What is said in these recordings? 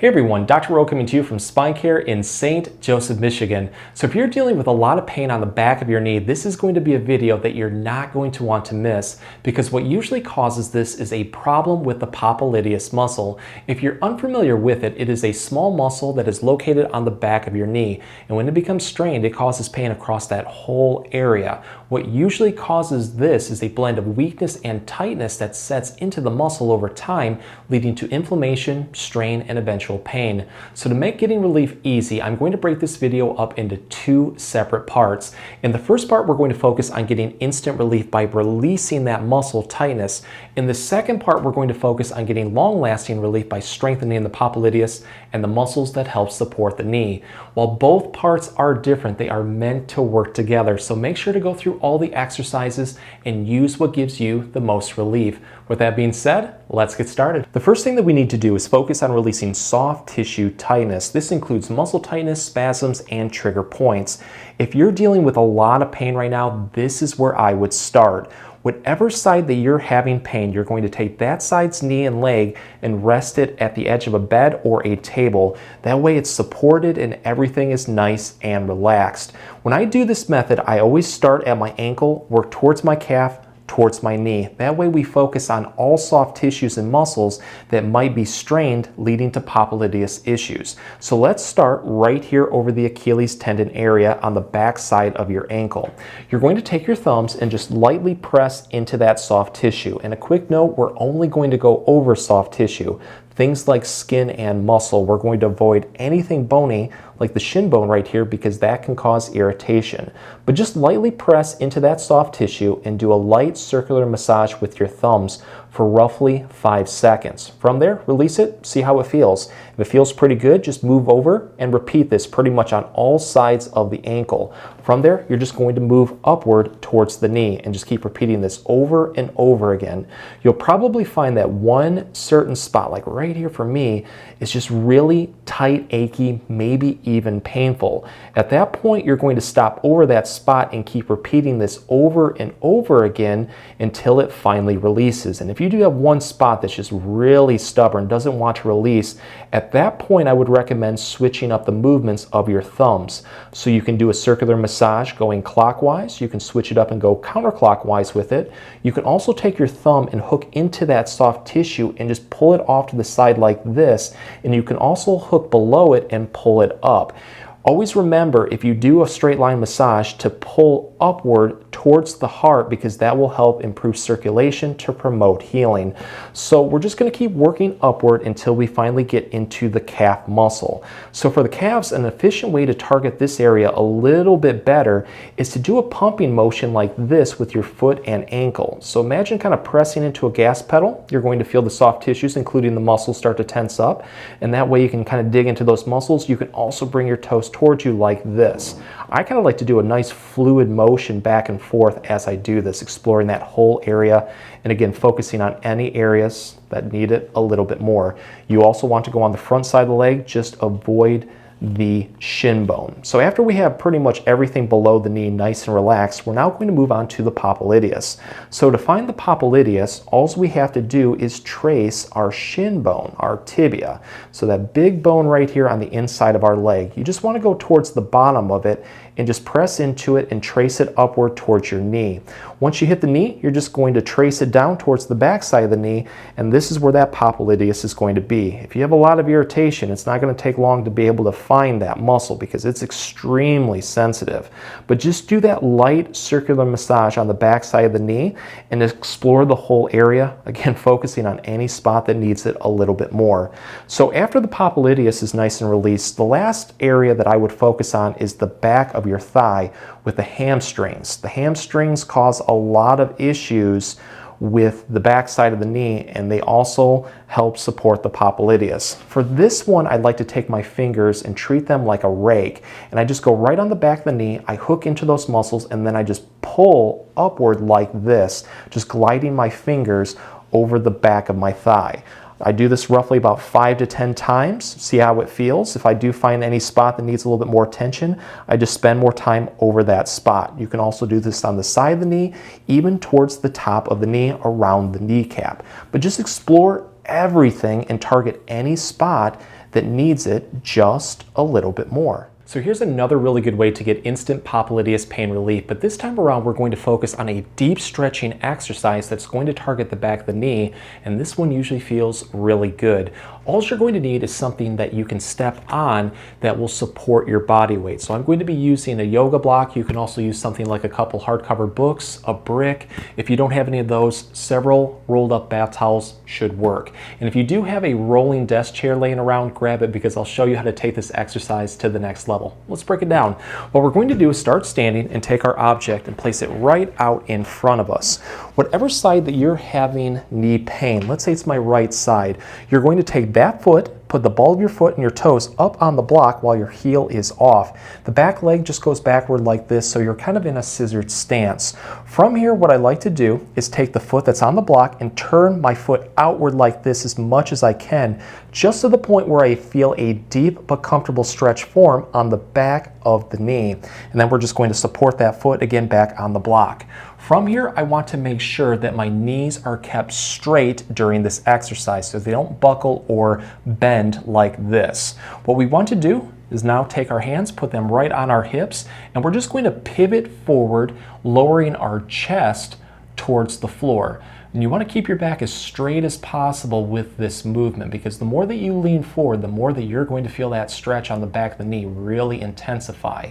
Hey everyone, Dr. Rowe coming to you from SpineCare in St. Joseph, Michigan. So if you're dealing with a lot of pain on the back of your knee, this is going to be a video that you're not going to want to miss, because what usually causes this is a problem with the Popliteus muscle. If you're unfamiliar with it, it is a small muscle that is located on the back of your knee, and when it becomes strained, it causes pain across that whole area. What usually causes this is a blend of weakness and tightness that sets into the muscle over time, leading to inflammation, strain, and eventual pain. So to make getting relief easy, I'm going to break this video up into two separate parts. In the first part, we're going to focus on getting instant relief by releasing that muscle tightness. In the second part, we're going to focus on getting long-lasting relief by strengthening the Popliteus and the muscles that help support the knee. While both parts are different, they are meant to work together. So make sure to go through all the exercises and use what gives you the most relief. With that being said, let's get started. The first thing that we need to do is focus on releasing soft tissue tightness. This includes muscle tightness, spasms, and trigger points. If you're dealing with a lot of pain right now, this is where I would start. Whatever side that you're having pain, you're going to take that side's knee and leg and rest it at the edge of a bed or a table. That way it's supported and everything is nice and relaxed. When I do this method, I always start at my ankle, work towards my calf, towards my knee. That way we focus on all soft tissues and muscles that might be strained, leading to Popliteus issues. So let's start right here over the Achilles tendon area on the back side of your ankle. You're going to take your thumbs and just lightly press into that soft tissue. And a quick note, we're only going to go over soft tissue. Things like skin and muscle, we're going to avoid anything bony like the shin bone right here, because that can cause irritation. But just lightly press into that soft tissue and do a light circular massage with your thumbs for roughly 5 seconds. From there, release it, see how it feels. If it feels pretty good, just move over and repeat this pretty much on all sides of the ankle. From there, you're just going to move upward towards the knee and just keep repeating this over and over again. You'll probably find that one certain spot, like right here for me, is just really tight, achy, maybe even painful. At that point, you're going to stop over that spot and keep repeating this over and over again until it finally releases. And if you do have one spot that's just really stubborn, doesn't want to release, at that point I would recommend switching up the movements of your thumbs. So you can do a circular massage going clockwise, you can switch it up and go counterclockwise with it. You can also take your thumb and hook into that soft tissue and just pull it off to the side like this, and you can also hook below it and pull it up. Always remember, if you do a straight line massage, to pull upward towards the heart, because that will help improve circulation to promote healing. So we're just going to keep working upward until we finally get into the calf muscle. So for the calves, an efficient way to target this area a little bit better is to do a pumping motion like this with your foot and ankle. So imagine kind of pressing into a gas pedal. You're going to feel the soft tissues, including the muscles, start to tense up, and that way you can kind of dig into those muscles. You can also bring your toes towards you like this. I kind of like to do a nice fluid motion back and forth as I do this, exploring that whole area, and again focusing on any areas that need it a little bit more. You also want to go on the front side of the leg, just avoid the shin bone. So after we have pretty much everything below the knee nice and relaxed, we're now going to move on to the Popliteus. So to find the Popliteus, all we have to do is trace our shin bone, our tibia. So that big bone right here on the inside of our leg. You just want to go towards the bottom of it and just press into it and trace it upward towards your knee. Once you hit the knee, you're just going to trace it down towards the back side of the knee, and this is where that Popliteus is going to be. If you have a lot of irritation, it's not going to take long to be able to find that muscle because it's extremely sensitive. But just do that light circular massage on the back side of the knee and explore the whole area, again focusing on any spot that needs it a little bit more. So after the Popliteus is nice and released, the last area that I would focus on is the back of your thigh with the hamstrings. The hamstrings cause a lot of issues with the back side of the knee, and they also help support the Popliteus. For this one, I'd like to take my fingers and treat them like a rake, and I just go right on the back of the knee, I hook into those muscles, and then I just pull upward like this, just gliding my fingers over the back of my thigh. I do this roughly about 5 to 10 times, see how it feels. If I do find any spot that needs a little bit more attention, I just spend more time over that spot. You can also do this on the side of the knee, even towards the top of the knee, around the kneecap. But just explore everything and target any spot that needs it just a little bit more. So here's another really good way to get instant popliteus pain relief, but this time around we're going to focus on a deep stretching exercise that's going to target the back of the knee, and this one usually feels really good. All you're going to need is something that you can step on that will support your body weight. So I'm going to be using a yoga block. You can also use something like a couple hardcover books, a brick. If you don't have any of those, several rolled up bath towels should work. And if you do have a rolling desk chair laying around, grab it, because I'll show you how to take this exercise to the next level. Let's break it down. What we're going to do is start standing and take our object and place it right out in front of us. Whatever side that you're having knee pain, let's say it's my right side, you're going to take that foot, put the ball of your foot and your toes up on the block while your heel is off. The back leg just goes backward like this, so you're kind of in a scissored stance. From here, what I like to do is take the foot that's on the block and turn my foot outward like this as much as I can, just to the point where I feel a deep but comfortable stretch form on the back of the knee. And then we're just going to support that foot again back on the block. From here, I want to make sure that my knees are kept straight during this exercise so they don't buckle or bend like this. What we want to do is now take our hands, put them right on our hips, and we're just going to pivot forward, lowering our chest towards the floor. And you want to keep your back as straight as possible with this movement, because the more that you lean forward, the more that you're going to feel that stretch on the back of the knee really intensify.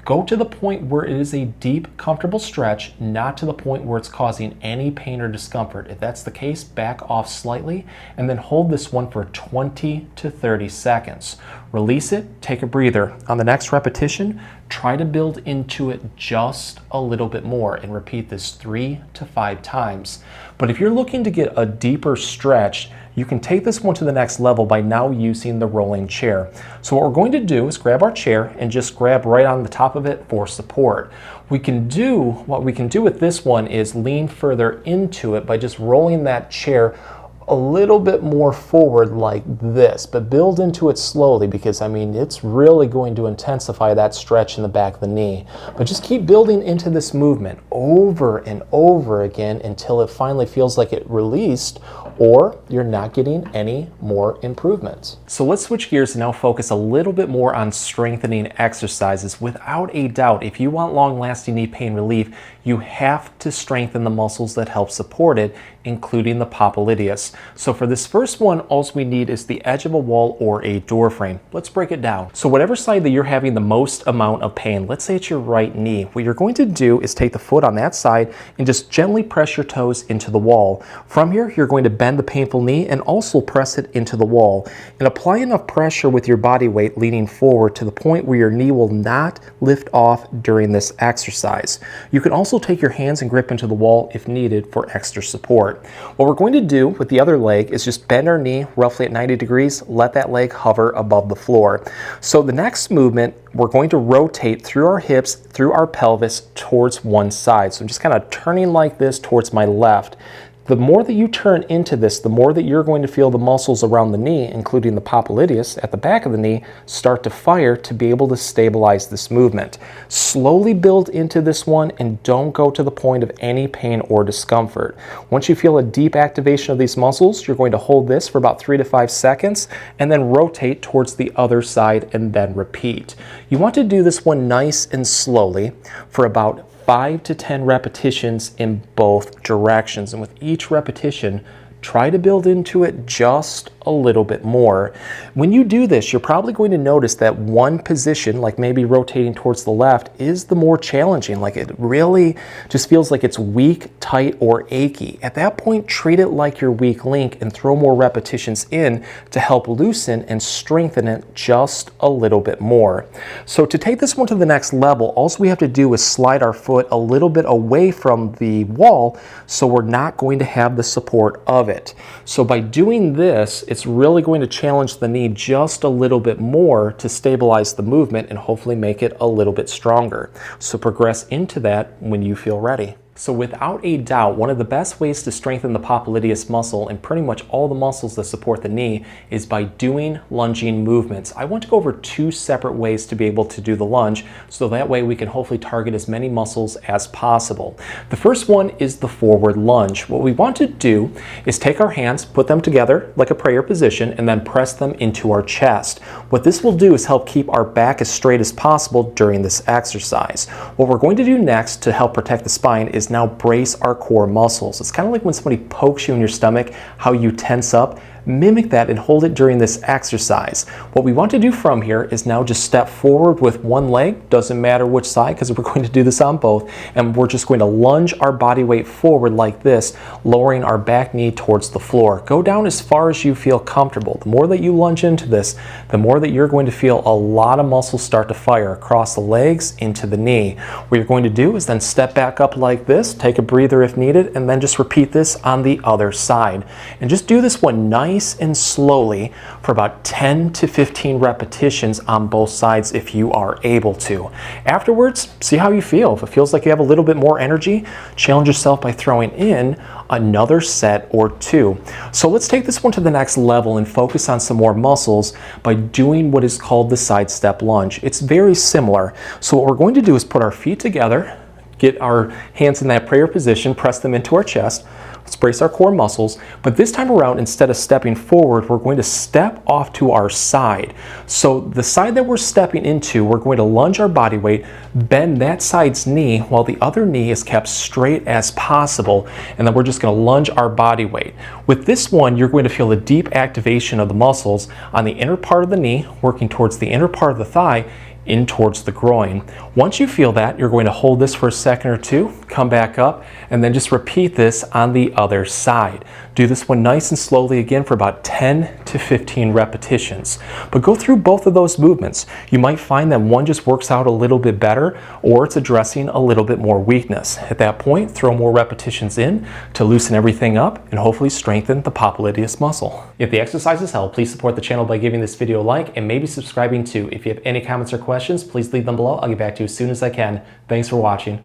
Go to the point where it is a deep, comfortable stretch, not to the point where it's causing any pain or discomfort. If that's the case, back off slightly, and then hold this one for 20 to 30 seconds. Release it, take a breather. On the next repetition, try to build into it just a little bit more and repeat this 3 to 5 times. But if you're looking to get a deeper stretch, you can take this one to the next level by now using the rolling chair. So what we're going to do is grab our chair and just grab right on the top of it for support. What we can do with this one is lean further into it by just rolling that chair a little bit more forward like this, but build into it slowly, because I mean it's really going to intensify that stretch in the back of the knee. But just keep building into this movement over and over again until it finally feels like it released, or you're not getting any more improvements. So let's switch gears and now focus a little bit more on strengthening exercises. Without a doubt, if you want long-lasting knee pain relief, you have to strengthen the muscles that help support it, including the popliteus. So for this first one, all we need is the edge of a wall or a door frame. Let's break it down. So whatever side that you're having the most amount of pain, let's say it's your right knee, what you're going to do is take the foot on that side and just gently press your toes into the wall. From here, you're going to bend the painful knee and also press it into the wall. And apply enough pressure with your body weight leaning forward to the point where your knee will not lift off during this exercise. You can also take your hands and grip into the wall if needed for extra support. What we're going to do with the other leg is just bend our knee roughly at 90 degrees, let that leg hover above the floor. So the next movement, we're going to rotate through our hips, through our pelvis towards one side. So I'm just kind of turning like this towards my left. The more that you turn into this, the more that you're going to feel the muscles around the knee, including the popliteus at the back of the knee, start to fire to be able to stabilize this movement. Slowly build into this one and don't go to the point of any pain or discomfort. Once you feel a deep activation of these muscles, you're going to hold this for about 3 to 5 seconds and then rotate towards the other side and then repeat. You want to do this one nice and slowly for about 5 to 10 repetitions in both directions. And with each repetition, try to build into it just a little bit more. When you do this, you're probably going to notice that one position, like maybe rotating towards the left, is the more challenging. Like it really just feels like it's weak, tight, or achy. At that point, treat it like your weak link and throw more repetitions in to help loosen and strengthen it just a little bit more. So to take this one to the next level, all we have to do is slide our foot a little bit away from the wall so we're not going to have the support of it. So by doing this, it's really going to challenge the knee just a little bit more to stabilize the movement and hopefully make it a little bit stronger. So progress into that when you feel ready. So without a doubt, one of the best ways to strengthen the popliteus muscle and pretty much all the muscles that support the knee is by doing lunging movements. I want to go over 2 separate ways to be able to do the lunge, so that way we can hopefully target as many muscles as possible. The first one is the forward lunge. What we want to do is take our hands, put them together like a prayer position, and then press them into our chest. What this will do is help keep our back as straight as possible during this exercise. What we're going to do next to help protect the spine is now brace our core muscles. It's kind of like when somebody pokes you in your stomach, how you tense up. Mimic that and hold it during this exercise. What we want to do from here is now just step forward with one leg, doesn't matter which side because we're going to do this on both, and we're just going to lunge our body weight forward like this, lowering our back knee towards the floor. Go down as far as you feel comfortable. The more that you lunge into this, the more that you're going to feel a lot of muscles start to fire across the legs into the knee. What you're going to do is then step back up like this, take a breather if needed, and then just repeat this on the other side. And just do this one nice and slowly for about 10 to 15 repetitions on both sides if you are able to. Afterwards, see how you feel. If it feels like you have a little bit more energy, challenge yourself by throwing in another set or 2. So let's take this one to the next level and focus on some more muscles by doing what is called the side step lunge. It's very similar. So what we're going to do is put our feet together, get our hands in that prayer position, press them into our chest. Let's brace our core muscles, but this time around, instead of stepping forward, we're going to step off to our side. So the side that we're stepping into, we're going to lunge our body weight, bend that side's knee while the other knee is kept straight as possible, and then we're just going to lunge our body weight. With this one, you're going to feel a deep activation of the muscles on the inner part of the knee, working towards the inner part of the thigh, in towards the groin. Once you feel that, you're going to hold this for a second or 2, come back up, and then just repeat this on the other side. Do this one nice and slowly again for about 10 to 15 repetitions. But go through both of those movements. You might find that one just works out a little bit better, or it's addressing a little bit more weakness. At that point, throw more repetitions in to loosen everything up and hopefully strengthen the popliteus muscle. If the exercises help, please support the channel by giving this video a like and maybe subscribing too. If you have any comments or questions, please leave them below. I'll get back to you as soon as I can. Thanks for watching.